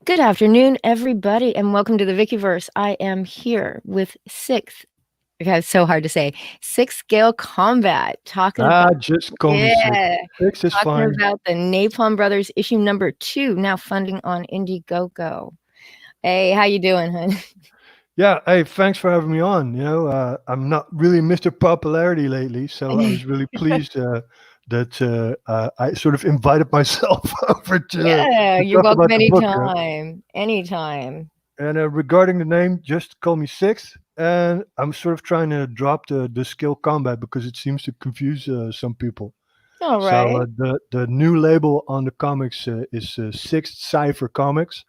Good afternoon, everybody, and welcome to the Vickyverse. I am here with okay, it's so hard to say, sixth scale combat, Just call me six. yeah, Six is talking fine. about the Napalm Brothers issue number 2, now funding on Indiegogo. Hey, how you doing, hun? Yeah, hey, thanks for having me on. I'm not really Mr. Popularity lately, so I was really pleased that I sort of invited myself over Yeah, to you're talk welcome about the book. anytime, anytime. And regarding the name, just call me Six. And I'm sort of trying to drop the skill combat because it seems to confuse some people. All So right, the new label on the comics is Sixth Cipher Comics.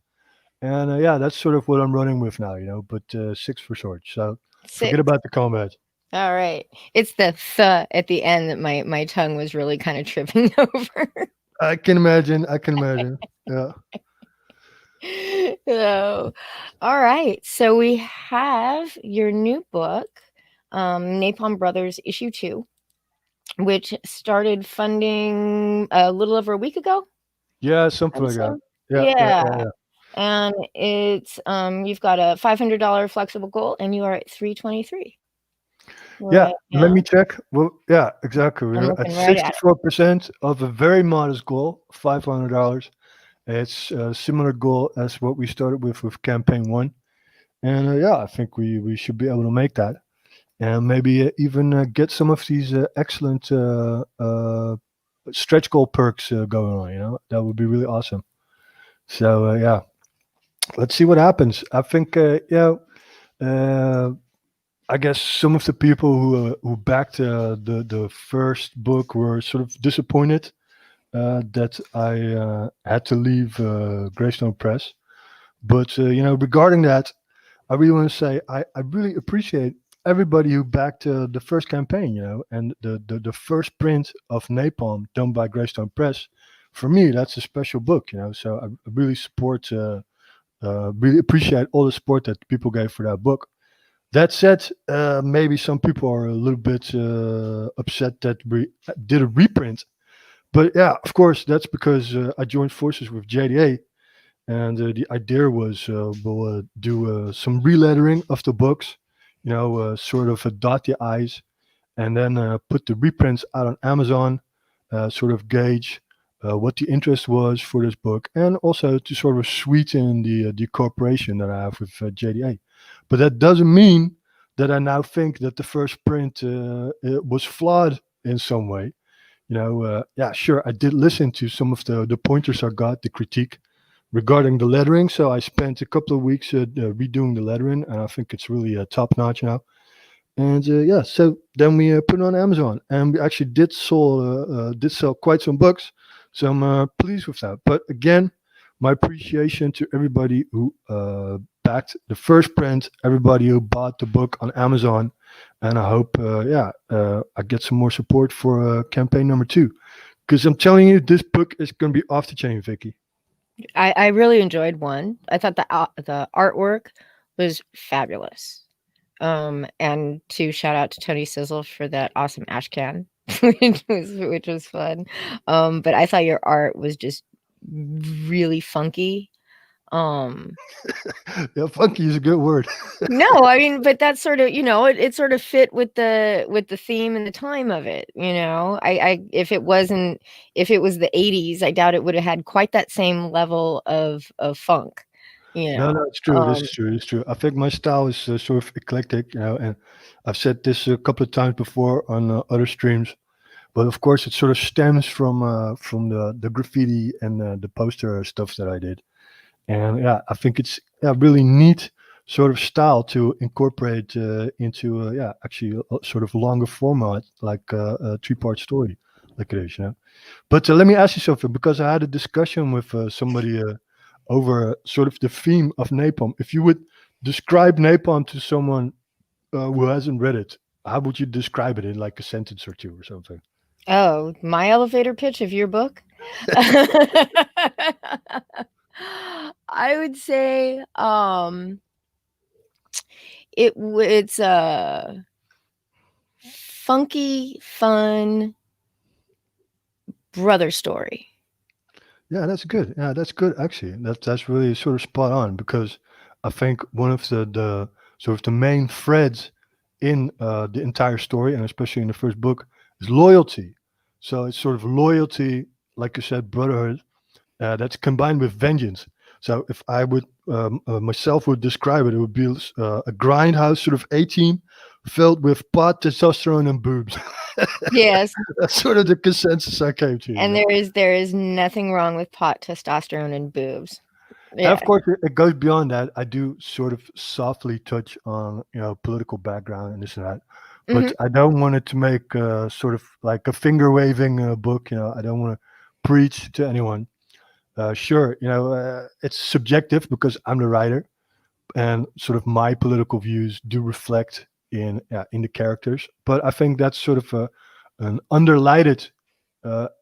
And yeah, that's sort of what I'm running with now, but six for short. So forget 6. about the combat. All right. It's the "th" at the end that my tongue was really kind of tripping over. I can imagine. I can imagine. Yeah. So, all right. So we have your new book, Napalm Brothers issue 2, which started funding a little over a week ago, Yeah, I something would like say. that. Yeah, yeah, Yeah. yeah, yeah. And it's you've got a $500 flexible goal and you are at 323 Yeah, right let now. me check. Well, yeah, exactly. I'm We're at looking right at it. 64% of a very modest goal, $500. It's a similar goal as what we started with campaign one. And yeah, I think we should be able to make that. And maybe even get some of these excellent stretch goal perks going on. That would be really awesome. So yeah, let's see what happens. I think uh, I guess some of the people who backed the first book were sort of disappointed that I had to leave Greystone Press. But regarding that, I really want to say I really appreciate everybody who backed the first campaign, and the first print of Napalm done by Greystone Press. For me, that's a special book, So I really really appreciate all the support that people gave for that book. That said, maybe some people are a little bit upset that we did a reprint. But yeah, of course, that's because I joined forces with JDA, and the idea was we'll do some relettering of the books, sort of dot the i's, and then put the reprints out on Amazon, sort of gauge what the interest was for this book, and also to sort of sweeten the cooperation that I have with JDA. But that doesn't mean that I now think that the first print it was flawed in some way. Yeah, sure, I did listen to some of the pointers I got, the critique regarding the lettering. So I spent a couple of weeks redoing the lettering, and I think it's really top notch now. And yeah, so then we put it on Amazon, and we actually did sell quite some books. So I'm pleased with that. But again, my appreciation to everybody who backed the first print, everybody who bought the book on Amazon, and I hope I get some more support for campaign number two. Because I'm telling you, this book is going to be off the chain, Vicky. I really enjoyed one. I thought the artwork was fabulous. And to shout out to Tony Sizzle for that awesome ash can, which was fun. But I thought your art was just really funky. Um, Yeah, funky is a good word. no, I mean, but that's sort of, it sort of fit with the theme and the time of it, if it wasn't, if it was the 80s, I doubt it would have had quite that same level of funk, you No, know. no, it's true. This is true. It's true. I think my style is sort of eclectic, and I've said this a couple of times before on other streams. But of course, it sort of stems from the graffiti and the poster stuff that I did. And yeah, I think it's a really neat sort of style to incorporate into actually a sort of longer format like a three-part story, like it is. But let me ask you something, because I had a discussion with somebody over sort of the theme of Napalm. If you would describe Napalm to someone who hasn't read it, how would you describe it in like a sentence or two or something? Oh, my elevator pitch of your book? I would say, it's a funky, fun brother story. Yeah, that's good. Yeah, that's good. Actually, that's really sort of spot on because I think one of the sort of the main threads in the entire story, and especially in the first book, is loyalty. So it's sort of loyalty, like you said, brotherhood, that's combined with vengeance. So if I would myself would describe it, it would be a grindhouse sort of A team filled with pot, testosterone, and boobs. Yes, That's sort of the consensus I came to. You and know? there is nothing wrong with pot, testosterone, and boobs. And Yeah. of course, it goes beyond that. I do sort of softly touch on, political background and this and that, but Mhm. I don't want it to make sort of like a finger waving book. I don't want to preach to anyone. Sure, it's subjective because I'm the writer, and sort of my political views do reflect in the characters. But I think that's sort of an underlighted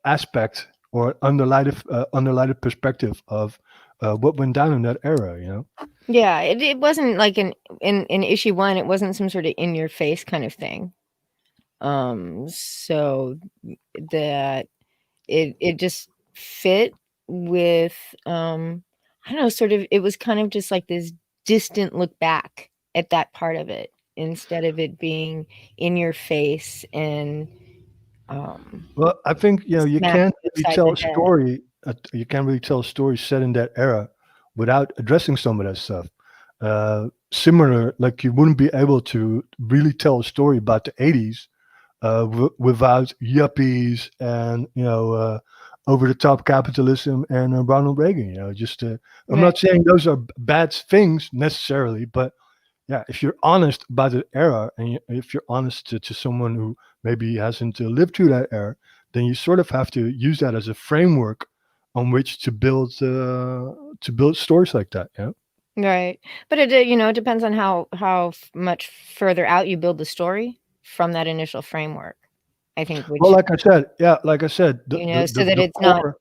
aspect or underlighted perspective of what went down in that era. Yeah, it wasn't like in issue 1, it wasn't some sorta in your face kind of thing. So that it just fit with, I don't know, sort of it was kind of just like this distant look back at that part of it instead of it being in your face and, um, Well, I think you smacking can't you really upside tell the a head. story. You can't really tell a story set in that era without addressing some of that stuff. Similar, like you wouldn't be able to really tell a story about the '80s without yuppies and over the top capitalism and Ronald Reagan. Just I'm Right, not saying those are bad things necessarily, but yeah, if you're honest about the era and if you're honest to someone who maybe hasn't lived through that era, then you sort of have to use that as a framework on which to build stories like that. Yeah. right. But it depends on how much further out you build the story from that initial framework, I think, Well, which, like I said, yeah, like I said, so that the it's not core.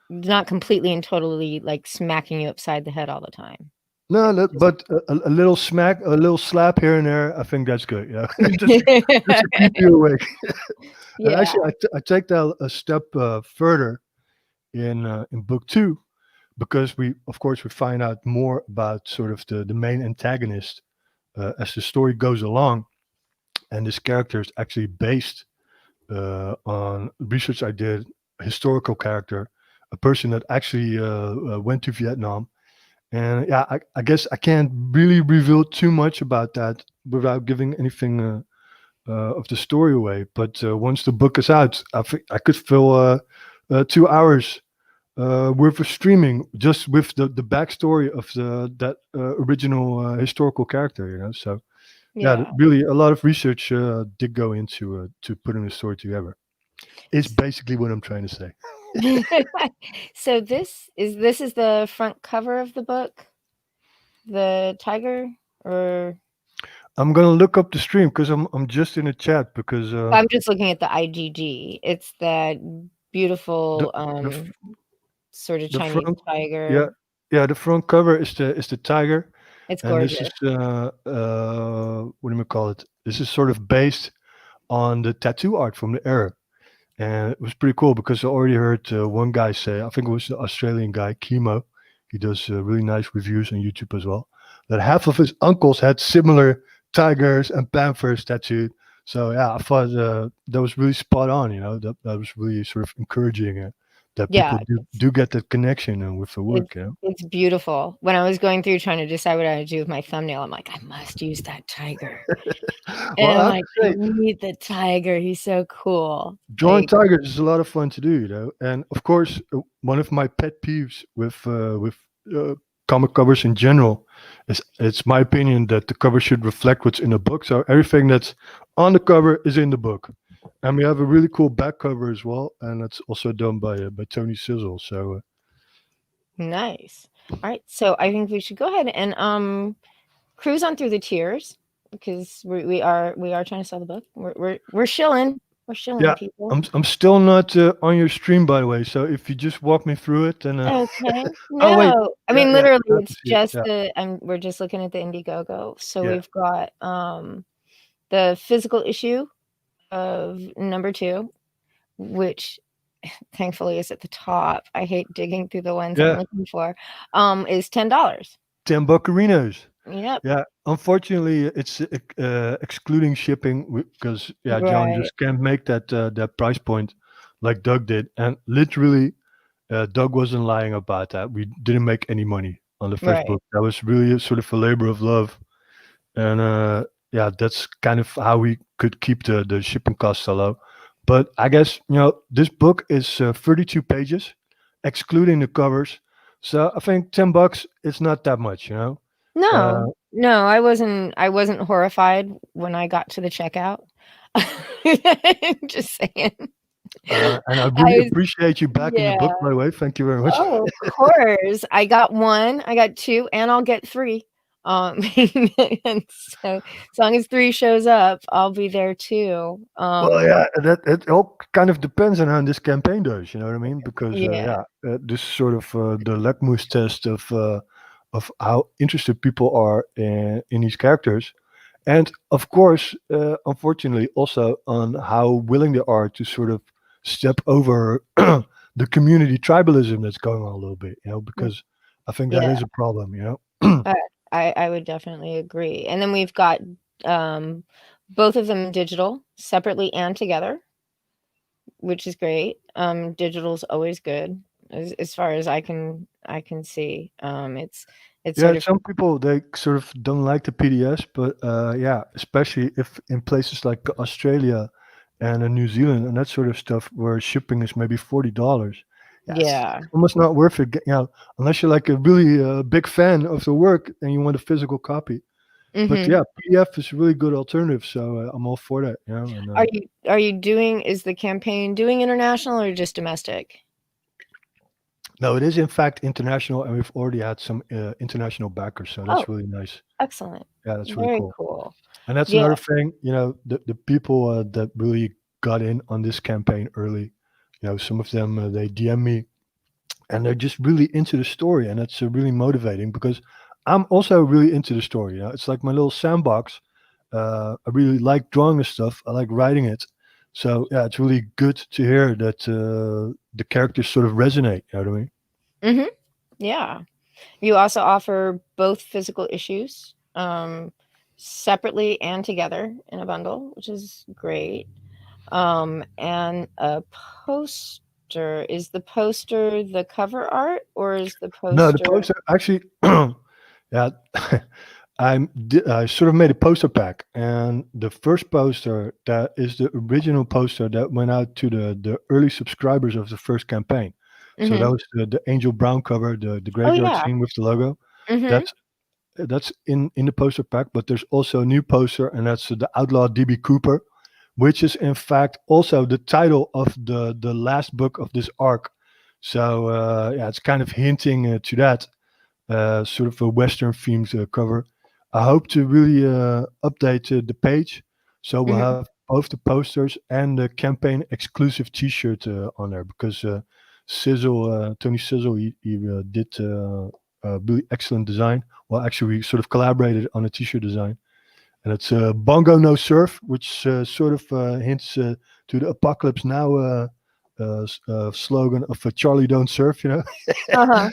not completely and totally, like, smacking you upside the head all the time. No, It's just but a little smack, a little slap here and there, I think that's good. Yeah, just to keep you awake. And Yeah. actually, I take that a step further in book two because of course, we find out more about sort of the main antagonist as the story goes along, and this character is actually based on research I did, a historical character, a person that actually went to Vietnam. And yeah, I guess I can't really reveal too much about that without giving anything of the story away. But once the book is out, I think I could fill 2 hours worth of streaming just with the backstory of that original historical character. So yeah, Yeah. really a lot of research did go into to putting the story together. Is S basically what I'm trying to say. So this is the front cover of the book? The tiger? Or I'm gonna look up the stream because I'm just in a chat because I'm just looking at the IGG. It's that the beautiful, the f- sorta the Chinese front, yeah, tiger. yeah, the front cover is the tiger, It's and this is gorgeous. what do you call it? This is sort of based on the tattoo art from the era. And it was pretty cool because I already heard one guy say, I think it was the Australian guy, Kimo. He does really nice reviews on YouTube as well. That half of his uncles had similar tigers and panthers tattooed. So yeah, I thought that was really spot on. That was really sort of encouraging that Yeah, people do get that connection with the it's work. it's beautiful. When I was going through trying to decide what I would do with my thumbnail, I'm like, "I must use that tiger." And Well, I'm I have like, to "I say, need the tiger, he's so cool." drawing Like, tigers is a lot of fun to do, and of course, one of my pet peeves with uh, comic covers in general is it's my opinion that the cover should reflect what's in the book. So everything that's on the cover is in the book, and we have a really cool back cover as well, and that's also done by Tony Sizzle. So nice. Alright, so I think we should go ahead and, cruise on through the tiers because we are trying to sell the book. We're shilling. We're shilling, yeah, people. I'm still not on your stream by the way. So if you just walk me through it, then Okay. oh wait, No. I yeah, mean, yeah, literally, I have to it's see it. just Yeah, we're just looking at the Indiegogo. So yeah. we've got, the physical issue of number 2, which thankfully is at the top. I hate digging through the ones I'm Yeah, looking for. Is $10. 10 buccarinos. Yep. Yeah, unfortunately, it's excluding shipping because yeah, John Right. just can't make that price point like Doug did, and literally, Doug wasn't lying about that. We didn't make any money on the first Right. book. That was really a sort of a labor of love, and yeah, that's kind of how we could keep the shipping costs so low. But I guess this book is 32 pages, excluding the covers. So I think $10 is not that much, you know. Uh, No. No, I wasn't horrified when I got to the checkout. Just saying. and I I really was appreciate you backing the Yeah. book, by the way. Thank you very much. Oh, of course. I got 1, I got 2, and I'll get 3. Um, and so as long as 3 shows up, I'll be there too. Well, yeah, that it all kind of depends on how this campaign does. You know what I mean? Because Yeah. yeah, this is sort of the litmus test of how interested people are in these characters, and of course, unfortunately, also on how willing they are to sort of step over the community tribalism that's going on a little bit. You know, Mm, because I think that yeah. is a problem. You know. I I would definitely agree. And then we've got, um, both of them digital, separately and together, which is great. Digital's always good as far as I can see. It's Yeah, sort of some people they sort of don't like the PDS, but yeah, especially if in places like Australia and New Zealand and that sort of stuff where shipping is maybe $40. Yeah, yeah. it's almost not worth it. Unless you're like a really big fan of the work and you want a physical copy. But Mhm. yeah, PDF is a really good alternative, so I'm all for that. You know, and Are you doing is the campaign doing international or just domestic? no, it is in fact international, and we've already had some international backers, so Oh, that's really nice. excellent. Yeah, that's really Very cool. cool. And that's Yeah. another thing, the people that really got in on this campaign early, some of them they DM me and they're just really into the story, and that's really motivating because I'm also really into the story. It's like my little sandbox. I really like drawing the stuff. I like writing it. So yeah, it's really good to hear that the characters sort of resonate. You know what I mean? Mhm. Yeah. You also offer both physical issues, separately and together in a bundle, which is great. And a poster. Is the poster the cover art or is the No, the poster poster actually, yeah, I sort of made a poster pack, and the first poster that is the original poster that went out to the early subscribers of the first campaign. So that Mhm. was the Angel Brown cover, the Oh, graveyard yeah. scene with the logo. Mhm. That's in the poster pack, but there's also a new poster, and that's the Outlaw DB Cooper, which is in fact also the title of the last book of this arc. So yeah, it's kind of hinting to that sort of a Western themed cover. I hope to really update the page, so we'll Mhm. have both the posters and the campaign exclusive T-shirt on there because Tony Sizzle, he did a really excellent design. Well, actually, we sort of collaborated on a T-shirt design, and it's Bongo No Surf, which sort of hints to the Apocalypse Now slogan of Charlie Don't Surf. Uh-huh.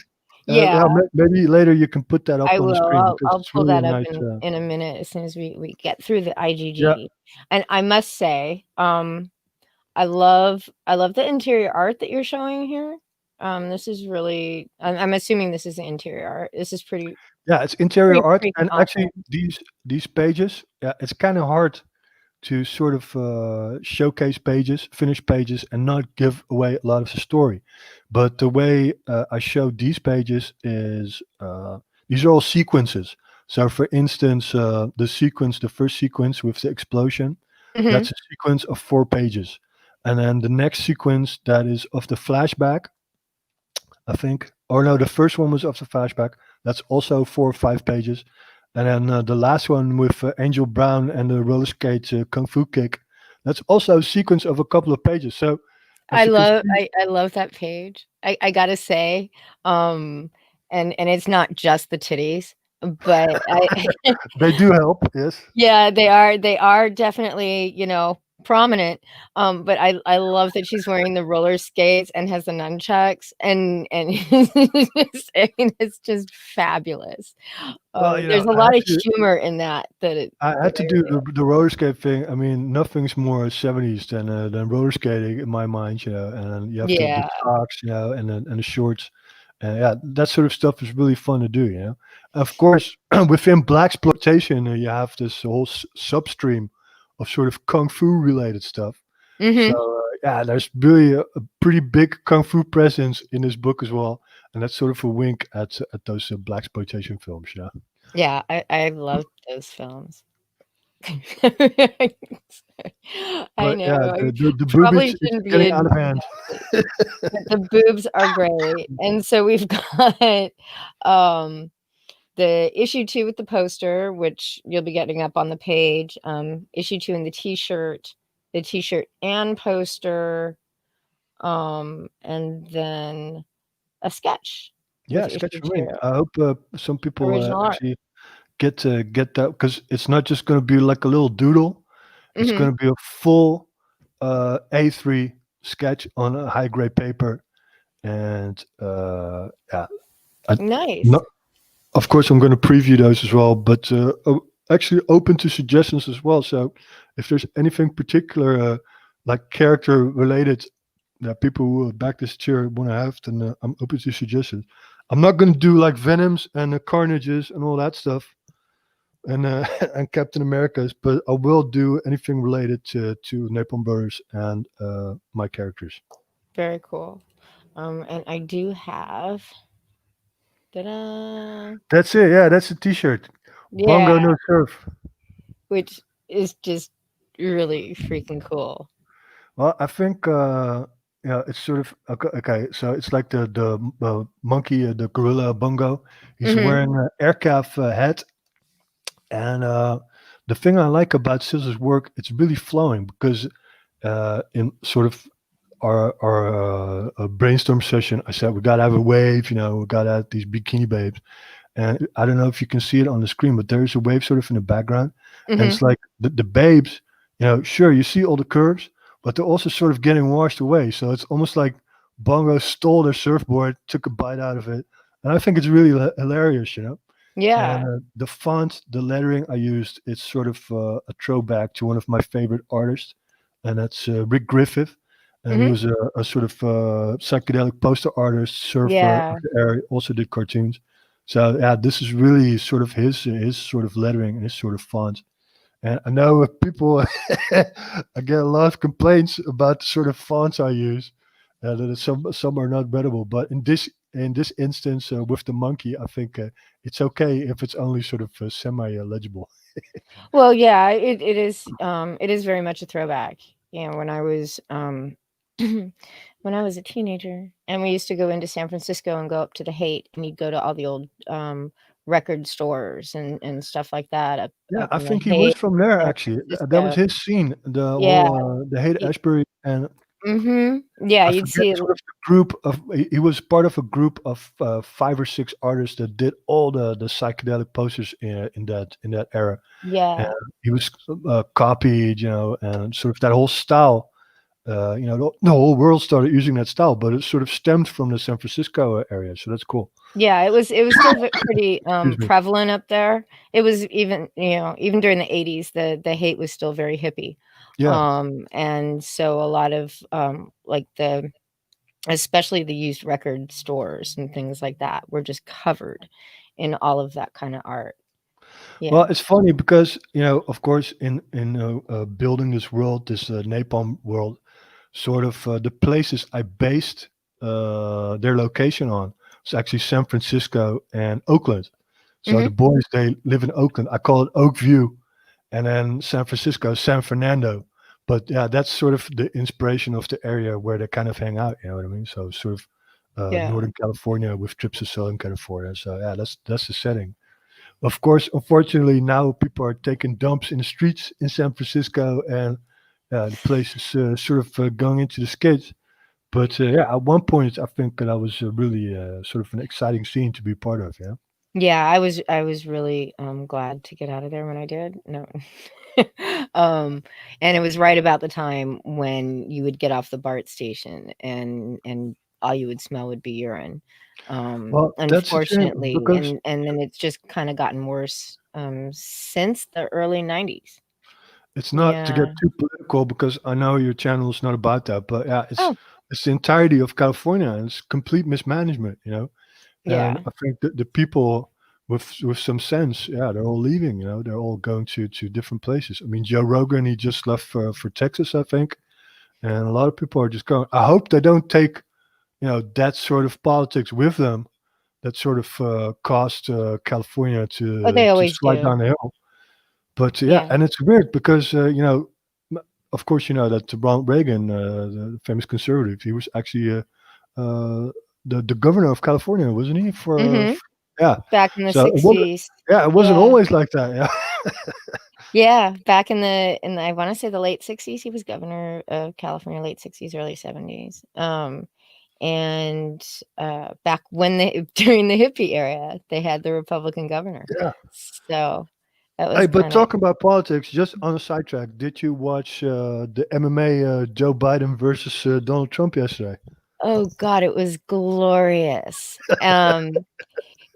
Yeah, Yeah, maybe later you can put that up I on the will. screen because I'll it's pull really a that up nice. in a minute as soon as we get through the Yeah, IGG. And I must say, I love the interior art that you're showing here. This is really I'm assuming this is the interior art. This is pretty yeah, it's interior pretty art, freaking and actually awesome. these pages, yeah, it's kind of hard to sort of showcase pages, finish pages, and not give away a lot of the story. But the way I show these pages is these are all sequences. So, for instance, the first sequence with the explosion, Mhm. that's a sequence of 4 pages. And then the next sequence that is of the flashback, I think. Or no, the first one was of the flashback. That's also 4 or 5 pages. And then the last one with Angel Brown and the roller skate kung fu kick. That's also a sequence of a couple of pages. So as I you can love see, I love that page. I gotta say, um, and it's not just the titties, but I they do help. Yes. yeah, they are definitely, prominent, but I love that she's wearing the roller skates and has the nunchucks, and I mean, it's just fabulous. Well, There's a lot of humor in that I that had I to do really the roller skate thing. I mean, nothing's more 70s than roller skating in my mind, and then you have the yeah. socks, and the shorts. Yeah, that sort of stuff is really fun to do. Of course, within black exploitation, you have this whole substream of sort of kung fu related stuff. So Mhm. yeah, there's really a pretty big kung fu presence in this book as well, and that's sort of a wink at those black exploitation films. Yeah. Yeah, I love those films. I But know, yeah, I the boobies, probably it's shouldn't be getting out of admitting hand. it, but the boobs are great, and so we've got, um, the issue 2 with the poster, which you'll be getting up on the page, issue 2 in the T-shirt and poster, and then a sketch Yeah, with sketch issue for me. 2, I hope some people original art. actually get that, because it's not just going to be like a little doodle. It's going Mhm. to be a full A3 sketch on a high grade paper, and yeah, I, Nice. not, of course I'm going to preview those as well, but actually open to suggestions as well. So if there's anything particular, like character related, that people who back this chair want to have, then I'm open to suggestions. I'm not going to do like Venoms and Carnages and all that stuff, and and Captain Americas, but I will do anything related to Napalm Brothers and my characters. Very cool. And I do have ta-da! That's it. Yeah, that's a T-shirt. Yeah, Bongo no surf. which is just really freaking cool. Well, I think yeah, it's sort of okay. Okay, so it's like the monkey, the gorilla Bongo. He's Mhm, wearing an aircraft hat, and the thing I like about Scissor's work, it's really flowing because in sort of our brainstorm session, I said we gotta have a wave, we gotta have these bikini babes, and I don't know if you can see it on the screen, but there's a wave sort of in the background, and mhm. it's like the babes, sure you see all the curves, but they're also sort of getting washed away. So it's almost like Bongo stole their surfboard, took a bite out of it, and I think it's really hilarious. And Yeah, the font, the lettering I used, it's sort of a throwback to one of my favorite artists, and that's Rick Griffith. And he mhm. was a sort of psychedelic poster artist, surfer of Yeah, the area, also did cartoons. So yeah, this is really sort of his sort of lettering and his sort of font. And I know people, I get a lot of complaints about the sort of fonts I use, that some are not readable. But in this instance, with the monkey, I think it's okay if it's only sort of semi legible. well, yeah, it is very much a throwback. When I was, when I was a teenager, and we used to go into San Francisco and go up to the Haight, and you'd go to all the old, record stores and stuff like that Yeah, up I in the think he was Haight, from there San actually. That was Francisco. his scene, the Yeah, whole the Haight Ashbury, and mhm. Yeah, I you'd forget see sort of the group of. He was part of a group of 5 or 6 artists that did all the psychedelic posters in that era, and yeah. he was copied, and sort of that whole style. The whole world started using that style, but it sort of stemmed from the San Francisco area, so that's cool. Yeah, it was still pretty, Excuse me. prevalent up there. It was even, even during the '80s, the hate was still very hippie. Yeah. And so a lot of, like, especially the used record stores and things like that were just covered in all of that kinda art. Well, Yeah. it's funny because of course, in building this world, this napalm world, sort of the places I based their location on was actually San Francisco and Oakland. So the Mhm. boys, they live in Oakland. I call it Oak View, and then San Francisco, San Fernando. But yeah, that's sort of the inspiration of the area where they kind of hang out. You know what I mean? So sort of Yeah. Northern California with trips to Southern California. So yeah, that's the setting. Of course, unfortunately, now people are taking dumps in the streets in San Francisco, and the place is sort of going into the skids. But yeah, at one point, I think that was really sort of an exciting scene to be part of. Yeah. Yeah, I was really, glad to get out of there when I did. No. um, and it was right about the time when you would get off the BART station and all you would smell would be urine. Well, that's the thing Unfortunately, because and then it's just kind of gotten worse since the early 90s. it's not to get Yeah. too political because I know your channel is not about that, but yeah, Oh, it's the entirety of California and it's complete mismanagement, you know. And yeah. I think that the people with some sense, yeah, they're all leaving, you know, they're all going to different places. I mean, Joe Rogan, he just left for Texas, I think, and a lot of people are just going. I hope they don't take, you know, that sort of politics with them. That sort of caused California Oh, they to always slide do. down the hill. But yeah, Yeah. and it's weird because you know, of course, you know that Ronald Reagan, the famous conservative, he was actually uh, the governor of California, wasn't he? Mhm. Yeah, Back in the so it wasn't. 60s. Yeah, it wasn't Yeah. always like that. Yeah, Yeah, back in the I wanna say the late '60s, he was governor of California, late '60s, early '70s. And, back when the during the hippie era, they had the Republican governor. yeah. So, that Hey, was but kinda talking about politics, just on a sidetrack, did you watch the MMA Joe Biden versus Donald Trump yesterday? oh god, it was glorious.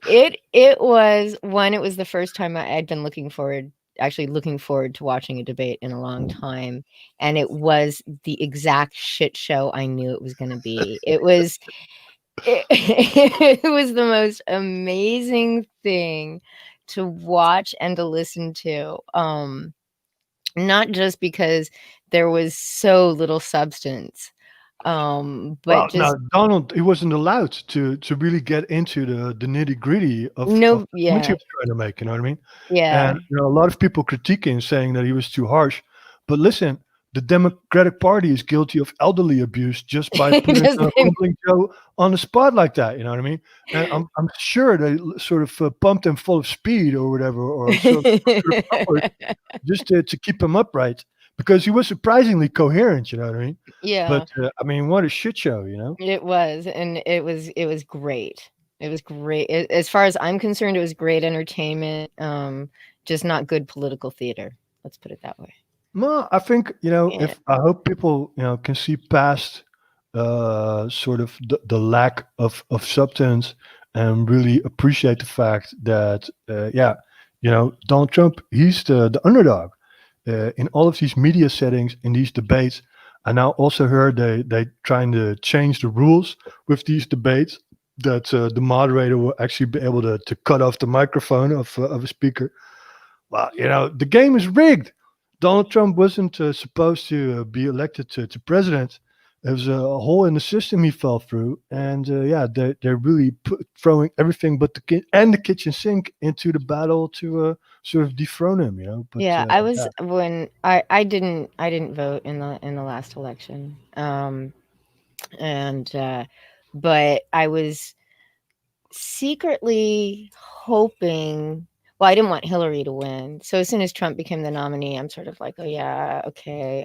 It was one, it was the first time I'd been looking forward to watching a debate in a long time, and it was the exact shit show I knew it was gonna be. It was the most amazing thing to watch and to listen to, not just because there was so little substance, but Well, just no, Donald, he wasn't allowed to really get into the nitty-gritty of no the point he yeah, was trying to make, you know what I mean? yeah. And, you know, a lot of people critiquing, saying that he was too harsh. But listen, the Democratic Party is guilty of elderly abuse just by putting Just Humbling Joe on the spot like that, you know what I mean? And I'm sure they sort of pumped him full of speed or whatever, or sort of upward just to keep him upright because he was surprisingly coherent, you know what I mean? But, Yeah, I mean, what a shit show, you know? it was, and it was great. It was great. As far as I'm concerned, it was great entertainment, just not good political theater. Let's put it that way. No, I think, you know, Yeah. if I hope people, you know, can see past sort of the lack of substance and really appreciate the fact that, yeah, you know, Donald Trump, he's the underdog in all of these media settings, in these debates. I now also heard they trying to change the rules with these debates that the moderator will actually be able to cut off the microphone of a speaker. Well, you know, the game is rigged. Donald Trump wasn't supposed to be elected to president. There was a hole in the system he fell through, and yeah, they're really throwing everything but the kitchen sink into the battle to sort of dethrone him. You know, but Yeah, I was yeah, when I didn't vote in the last election. And but I was secretly hoping, well, I didn't want Hillary to win. So as soon as Trump became the nominee, I'm sort of like, "Oh yeah, okay,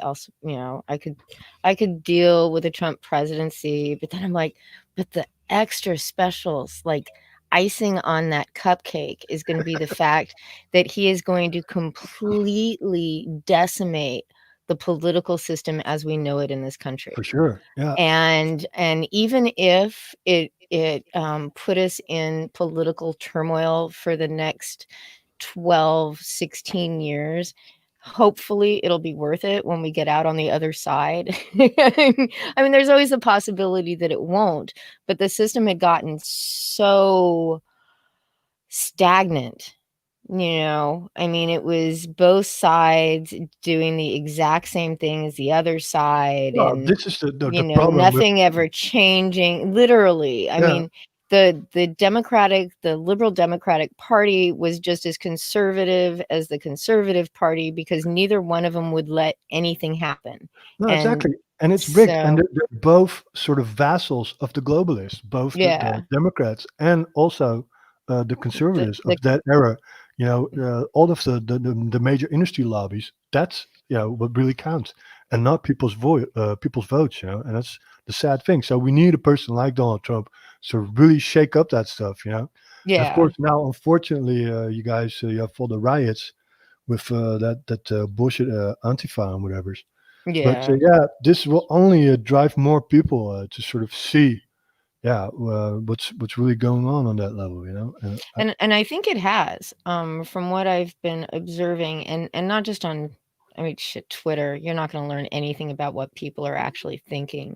I could deal with a Trump presidency." But then I'm like, "But the extra specials, like icing on that cupcake is going to be the fact that he is going to completely decimate the political system as we know it in this for country." sure. Yeah, And even if it put us in political turmoil for the next 12, 16 years, hopefully it'll be worth it when we get out on the other side. I mean, there's always a possibility that it won't, but the system had gotten so stagnant. I mean, it was both sides doing the exact same thing as the other side, well, and this is the problem with nothing ever changing, literally. I yeah. mean, the Liberal Democratic Party was just as conservative as the Conservative Party because neither one of them would let anything happen. No, And exactly. And it's rigged. And so they're both sort of vassals of the globalists, both the yeah, Democrats and also the the conservatives the of that era. You know, all of the major industry lobbies, that's, you know, what really counts and not people's votes, you know, and that's the sad thing. So we need a person like Donald Trump to really shake up that stuff, you know. And of yeah. course, now, unfortunately, you guys, you have all the riots with that bullshit Antifa and whatever. But Yeah. yeah, this will only drive more people to sort of see, yeah, what's really going on that level, you know. And And I think it has, from what I've been observing, and not just on, I mean, shit, Twitter. You're not going to learn anything about what people are actually thinking,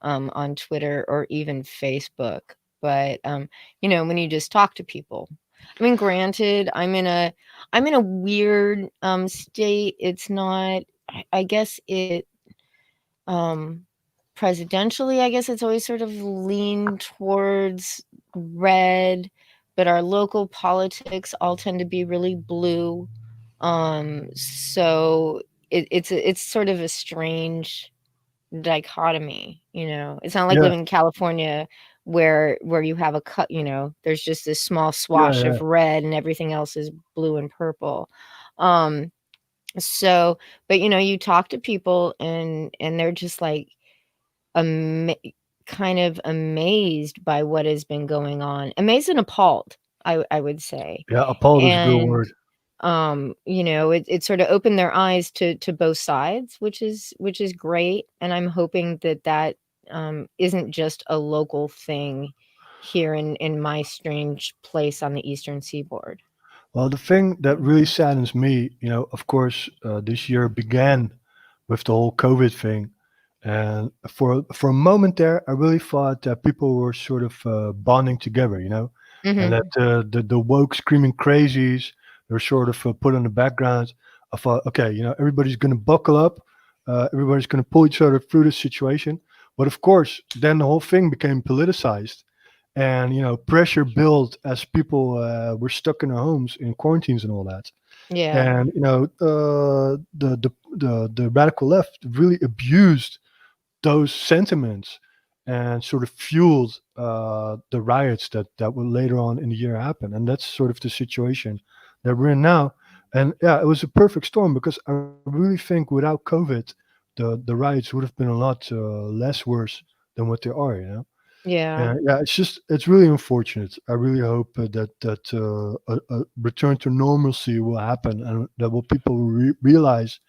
on Twitter or even Facebook. But when you just talk to people, I mean, granted, I'm in a weird state. It's not. I guess it um presidentially, I guess it's always sort of leaned towards red, but our local politics all tend to be really blue. So it's sort of a strange dichotomy. It's not like yeah, living in California where you have there's just this small yeah, swash yeah, of red and everything else is blue and purple. Um, so, but you talk to people and they're just like ama- kind of amazed by what has been going on. Amazed and appalled, I would say. yeah. Appalled is a good And word. it sort of opened their eyes to both sides, which is great. And I'm hoping that isn't just a local thing here in my strange place on the Eastern Seaboard. Well, the thing that really saddens me, you know, of course, this year began with the whole COVID thing, and for a moment there, I really thought that people were sort of bonding together, you know, and that Hmm. the woke screaming crazies were sort of put on the background. I thought, okay, you know, everybody's going to buckle up, everybody's going to pull each other through this situation. But of course, then the whole thing became politicized, and you know pressure built as people were stuck in their homes in quarantines and all that. Yeah. And you know the radical left really abused those sentiments and sort of fueled the riots that will later on in the year happen. And that's sort of the situation that we're in now. And yeah, it was a perfect storm because I really think without COVID, the riots would have been a lot less worse than what they are, you know. Yeah. Yeah, it's really unfortunate. I really hope that a return to normalcy will happen, and that will people realize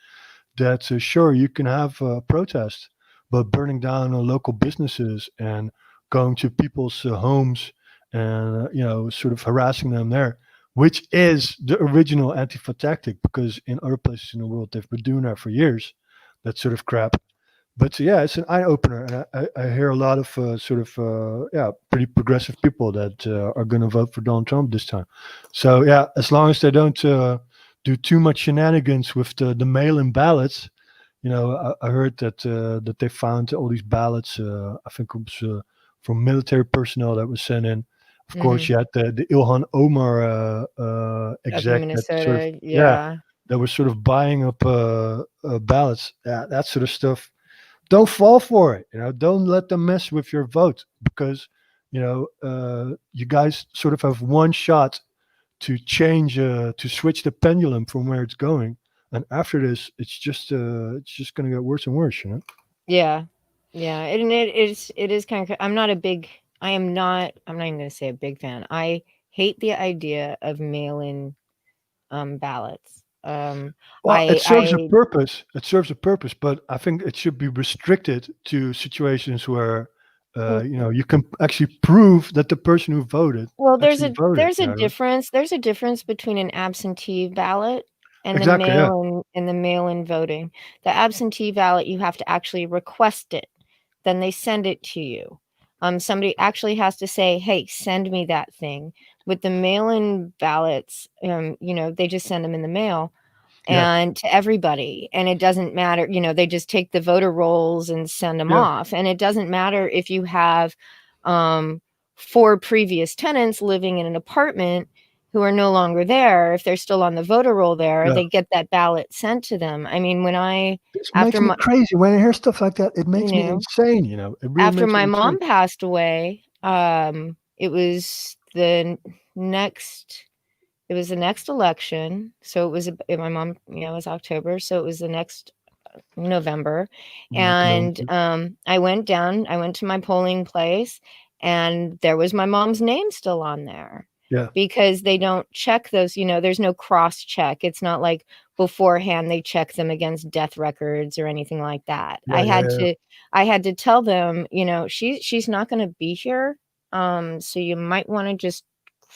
that sure you can have a protest, but burning down local businesses and going to people's homes and you know sort of harassing them there, which is the original Antifa tactic, because in other places in the world they've been doing that for years. That sort of crap. But yeah, it's an eye opener, and I hear a lot of sort of yeah pretty progressive people that are going to vote for Donald Trump this time. So yeah, as long as they don't do too much shenanigans with the mail-in ballots, you know, I heard that they found all these ballots. I think it was from military personnel that was sent in. Of Hmm. course, you had the Ilhan Omar Up in exec that sort of Minnesota. yeah Yeah. that was sort of buying up ballots. Yeah, that sort of stuff. Don't fall for it. You know, don't let them mess with your vote, because you know you guys sort of have one shot to change to switch the pendulum from where it's going, and after this it's just going to get worse and worse, you know. Yeah. Yeah, and it is kind of, I'm not even gonna say a big fan. I hate the idea of mail-in, ballots. Well, it serves a I purpose. It serves a purpose, but I think it should be restricted to situations where w you know you can actually prove that the person who voted well, there's actually a voted, there's you a know. difference between an absentee ballot and the Exactly, yeah, mail-in voting. The absentee ballot, you have to actually request it. Then they send it to you. Somebody actually has to say, "Hey, send me that thing." With the mail-in ballots, they just send them in the mail yeah, and to everybody, and it doesn't matter, they just take the voter rolls and send them yeah, off, and it doesn't matter if you have, um, 4 previous tenants living in an apartment who are no longer there. If they're still on the voter roll there, yeah. they get that ballot sent to them. I mean, This after makes me my crazy when I hear stuff like that. It you makes me know, insane. You know, it really after makes me my insane. mom passed away, it was next the next election. So it was my mom, it was October, so it was the next November. No, And I went down, I went to my polling place, and there was my mom's name still on there. Yeah. because they don't check those, there's no cross check. It's not like beforehand they check them against death records or anything like that. Yeah. Yeah. Yeah. I had to tell them, she's not going to be here. So you might want to just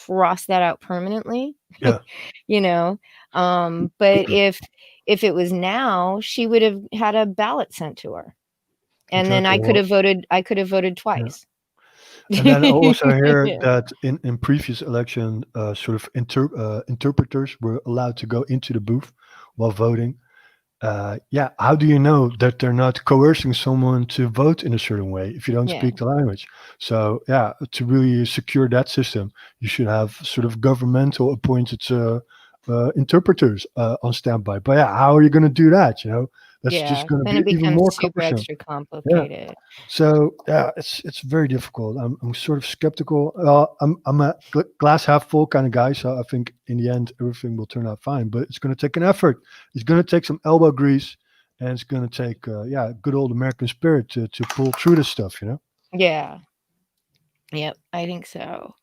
cross that out permanently, Yeah. you know. But if it was now, she would have had a ballot sent to her. And then Exactly. Well, I could have voted yeah. twice. And then I also hear Yeah. that in previous election, sort of interpreters were allowed to go into the booth while voting. Yeah, how do you know that they're not coercing someone to vote in a certain way if you don't Yeah. speak the language? So yeah, to really secure that system, you should have sort of governmental appointed interpreters on standby. But yeah, how are you going to do that? That's just Yeah. going to Then be it even becomes more super cumbersome. extra Yeah. complicated. So yeah, it's very difficult. I'm sort of skeptical. I'm a glass half full kind of guy, so I think in the end everything will turn out fine. But it's going to take an effort. It's going to take some elbow grease, and it's going to take yeah, good old American spirit to pull through this stuff. Yeah. Yep. I think so.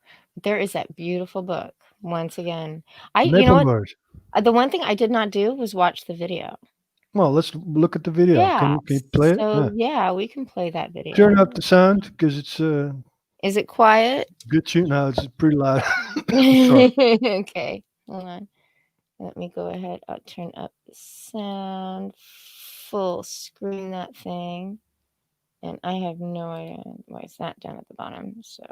There is that beautiful book. Once again, you know Napalm what? Bird. The one thing I did not do was watch the video. Well, let's look at the video. Yeah. Can you play it? So Yeah. yeah, we can play that Turn video. up the sound because it's Is it quiet? good tune. No, it's pretty loud. Sorry. Okay. Hold on. Let me go ahead. I'll turn up the sound, full screen that thing. And I have no idea why it's not down at the bottom. So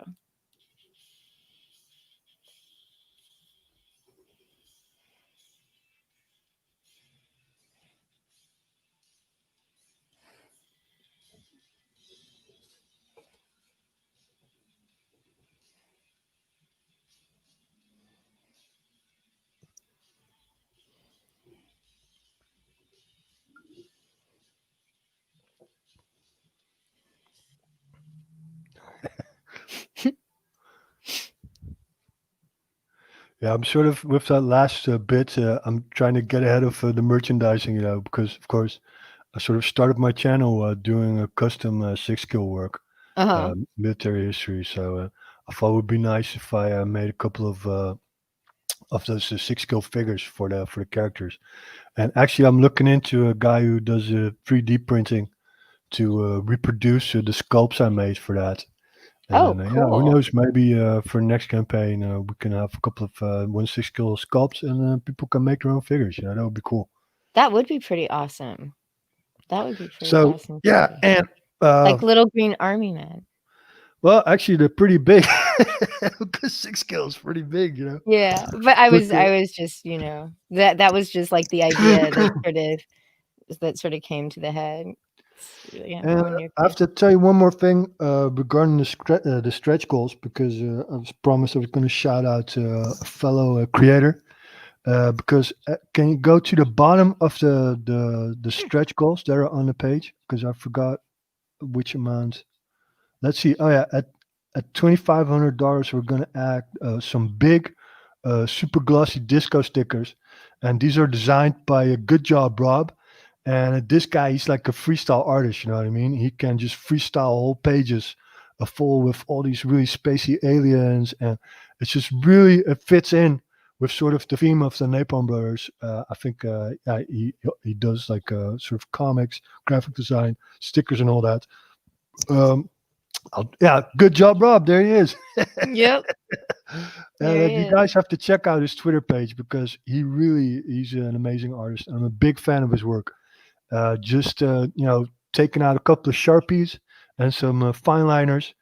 Yeah, I'm sort of with that last bit. I'm trying to get ahead of the merchandising, because of course I sort of started my channel doing a custom six skill work, uh-huh. military history. So I thought it would be nice if I made a couple of those six skill figures for the characters. And actually, I'm looking into a guy who does 3D printing to reproduce the sculpts I made for that. Oh, And yeah, who cool. knows? Maybe for next campaign we can have a couple of 1/6 skill sculpts, and people can make their own figures. That would be cool. That would be pretty awesome. That would be pretty So awesome to yeah, see. and Like little green army men. well, actually, they're pretty big because 6 skill is pretty big. Yeah, but I But was I was just, that was just like the idea that sort of came to the head. Yeah, and when you're I have to tell you one more thing regarding the stretch goals, because I was promised I was going to shout out a fellow creator. Because can you go to the bottom of the stretch goals that are on the page? Because I forgot which amount. Let's see. Oh yeah, at $2,500, we're gonna add some big, super glossy disco stickers, and these are designed by a Good Job Rob. And this guy, he's like a freestyle artist. You know what I mean? He can just freestyle whole pages, full with all these really spacey aliens, and it's just really it fits in with sort of the theme of the Napalm Brothers. I think yeah, he does like sort of comics, graphic design, stickers, and all that. Um, yeah, good job, Rob. There he is. Yep, there And he you is. guys have to check out his Twitter page because he's an amazing artist. I'm a big fan of his work. Just taking out a couple of sharpies and some fine liners,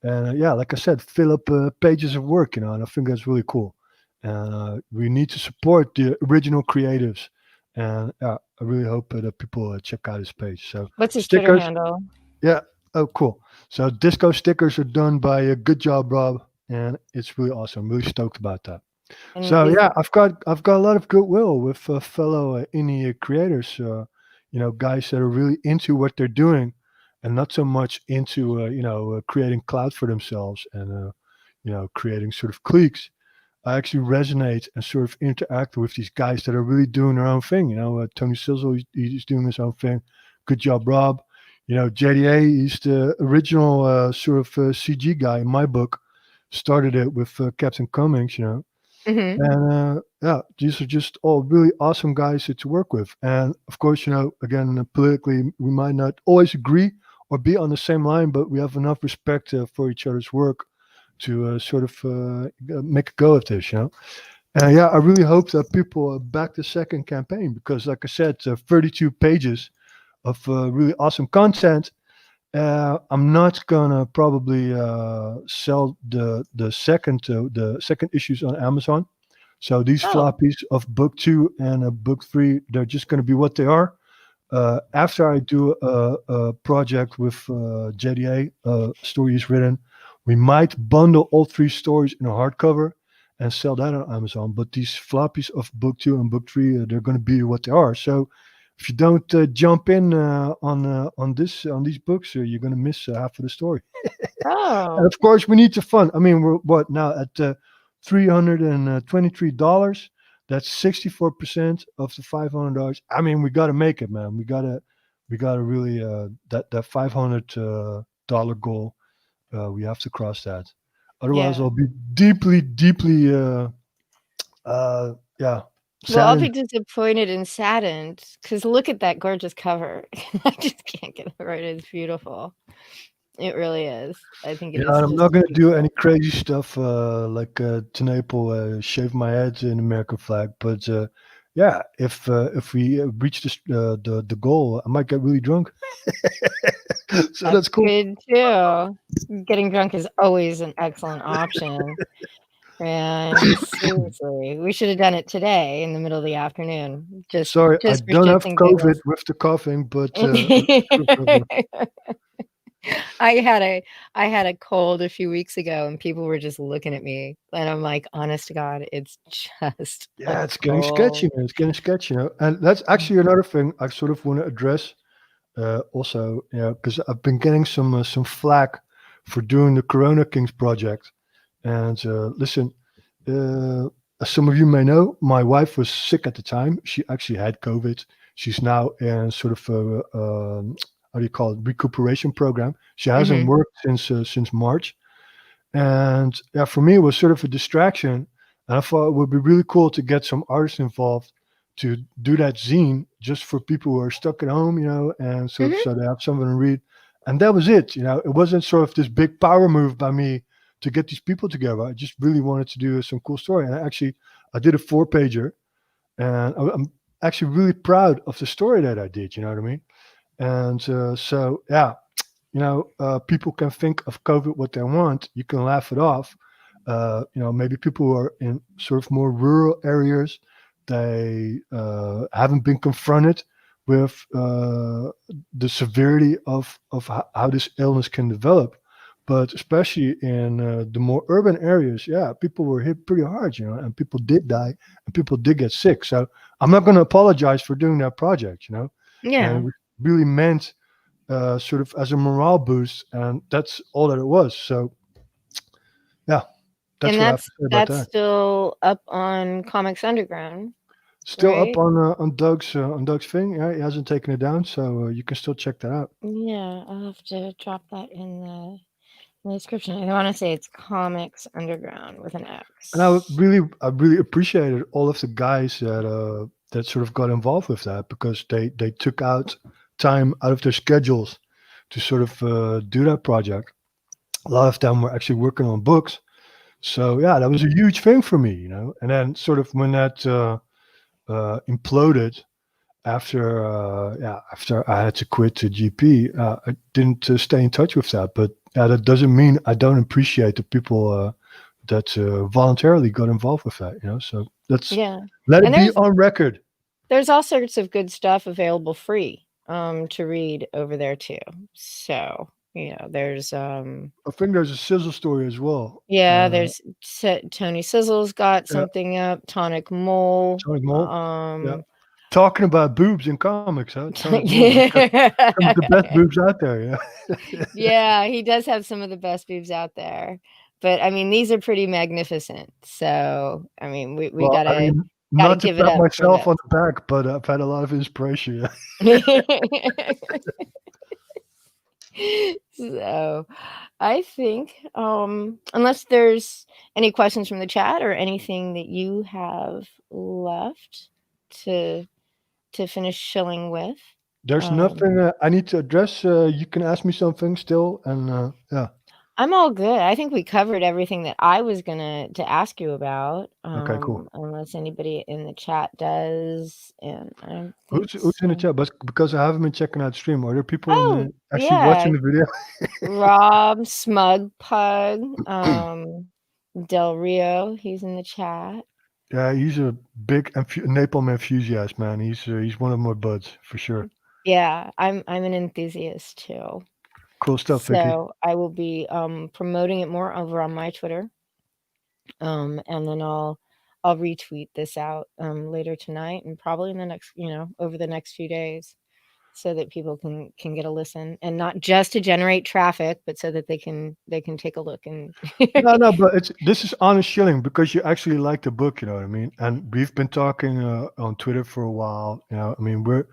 and yeah, like I said, fill up pages of work. And I think that's really cool. And we need to support the original creatives. And I really hope that people check out his page. So What's his Twitter stickers, handle? yeah. Oh, cool. So disco stickers are done by a Good Job Rob, and it's really awesome. I'm really stoked about that. And So is yeah, I've got a lot of goodwill with fellow indie creators. Guys that are really into what they're doing, and not so much into creating clout for themselves and creating sort of cliques. I actually resonate and sort of interact with these guys that are really doing their own thing. Tony Sizzle, he's doing his own thing. Good job, Rob. JDA, he's the original sort of CG guy in my book. started it with Captain Cummings, Mhm. and yeah, these are just all really awesome guys to work with. And of course, again, politically, we might not always agree or be on the same line, but we have enough respect for each other's work to sort of make a go of this, And yeah, I really hope that people back the second campaign because, like I said, 32 pages of really awesome content. I'm not gonna probably sell the second issues on Amazon. So these Oh. floppies of book two and book three, they're just gonna be what they are. After I do a project with JDA, story is written, we might bundle all three stories in a hardcover and sell that on Amazon. But these floppies of book two and book three, they're going to be what they are. So if you don't jump in on these books, you're going to miss half of the story. And Oh. of course, we need to fund. I mean, we're what now at $323. That's 64% of the $500. I mean, we got to make it, man. We gotta really that $500 goal. We have to cross that. Otherwise, Yeah. I'll be deeply, deeply, yeah, Well, I'll be saddened. disappointed and saddened because look at that gorgeous cover. I just can't get over it. It's beautiful. It really is. I think it Yeah, is and I'm not just gonna do any beautiful. crazy stuff like Tenaple shave my head in American flag. But yeah, if we reach the goal, I might get really drunk. So That's that's cool. good too. Getting drunk is always an excellent option. And seriously, we should have done it today in the middle of the afternoon, just Sorry, I just for don't shits have and COVID giggles. with the coughing, but sure. I had a I had a cold a few weeks ago and people were just looking at me and I'm like, honest to God, it's just a Yeah, it's getting sketchy, cold. man. It's getting sketchy, and that's actually another thing I sort of want to address. Also, because I've been getting some flack for doing the Corona Kings project. And listen, as some of you may know, my wife was sick at the time. She actually had COVID. She's now in sort of how do you call it, recuperation program. She hasn't Mhm. worked since March. And yeah, for me, it was sort of a distraction. And I thought it would be really cool to get some artists involved to do that zine just for people who are stuck at home, and sort of Mhm. so they have something to read. And that was it. It wasn't sort of this big power move by me to get these people together. I just really wanted to do some cool story. And I did a 4-pager, and I'm actually really proud of the story that I did. You know what I mean? And so, yeah, people can think of COVID what they want. You can laugh it off. Maybe people who are in sort of more rural areas, they haven't been confronted with the severity of how this illness can develop. But especially in the more urban areas, yeah, people were hit pretty hard, and people did die and people did get sick. So I'm not going to apologize for doing that project, and it Yeah. was really meant sort of as a morale boost, and that's all that it was. So yeah, that's And what I have to say about that's that. still up on Comics Underground, Still up right? on Doug's thing. Yeah, he hasn't taken it down, so you can still check that out. Yeah, I'll have to drop that in the description. I want to say it's Comics Underground with an And I X. really appreciated all of the guys that sort of got involved with that because they took out time out of their schedules to sort of do that project. A lot of them were actually working on books. So yeah, that was a huge thing for me, And then sort of when that imploded after I had to quit the GP, I didn't stay in touch with that. But that doesn't mean I don't appreciate the people that voluntarily got involved with that. So let's Yeah. let it And be on record. there's all sorts of good stuff available free to read over there too. So, there's I think there's a sizzle story as well. yeah, there's Tony Sizzle's got Yeah, something up, Tonic Mole. Tonic Mole. Yeah, talking about boobs in comics, huh? Tonic Mole. He's got some of the best boobs out there. Yeah. Yeah, he does have some of the best boobs out there. But I mean, these are pretty magnificent. So, I mean, we Well, I gotta mean, gotta not to give it pat up for myself this. on the back, but I've had a lot of inspiration. Yeah. So I think, unless there's any questions from the chat or anything that you have left to finish shilling with, There's um, nothing I need to address. You can ask me something still, and yeah. I'm all good. I think we covered everything that I was gonna to ask you about, Okay, cool. unless anybody in the chat does, and I don't think Who's in the so. chat? But because I haven't been checking out the stream, are there people in Oh, the actually yeah, watching the video? Rob, Smug Pug, Del Rio, he's in the chat. Yeah, he's a big Napalm enthusiast, man. He's one of my buds for sure. Yeah, I'm an enthusiast too. Cool stuff, Vicky. So I will be promoting it more over on my Twitter. And then I'll retweet this out later tonight and probably in the next, over the next few days so that people can get a listen and not just to generate traffic, but so that they can take a look and No, but this is honest shilling because you actually like the book. You know what I mean? And we've been talking on Twitter for a while. You know, I mean, we're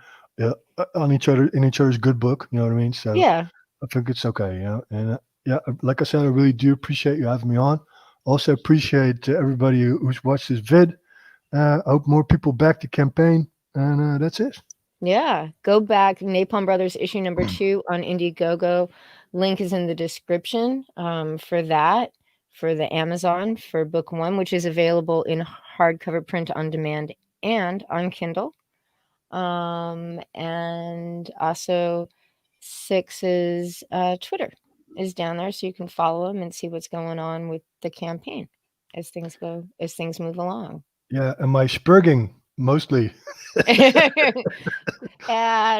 on each other in each other's good book. You know what I mean? So yeah. I think it's okay. You know, and yeah, like I said, I really do appreciate you having me on. Also appreciate everybody who's watched this vid. I hope more people back the campaign, and that's it. Yeah, go back. Napalm Brothers issue number 2 on Indiegogo. Link is in the description for that, for the Amazon for book 1, which is available in hardcover print on demand and on Kindle. And also Six's Twitter is down there, so you can follow him and see what's going on with the campaign as things move along. Yeah, and my spurging mostly. Yeah,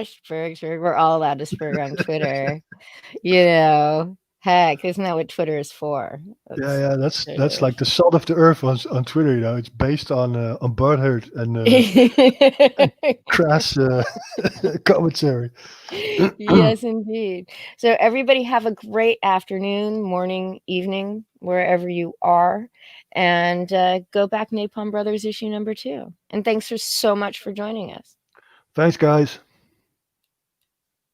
Spurg. We're all allowed to Spurg on Twitter. You know, heck, isn't that what Twitter is for? Yeah, That's yeah, that's like the salt of the earth on Twitter. You know, it's based on Butthurt and crass commentary. Yes, indeed. So everybody have a great afternoon, morning, evening, wherever you are, and go back Napalm Brothers issue number 2. And thanks for so much for joining us. Thanks, guys.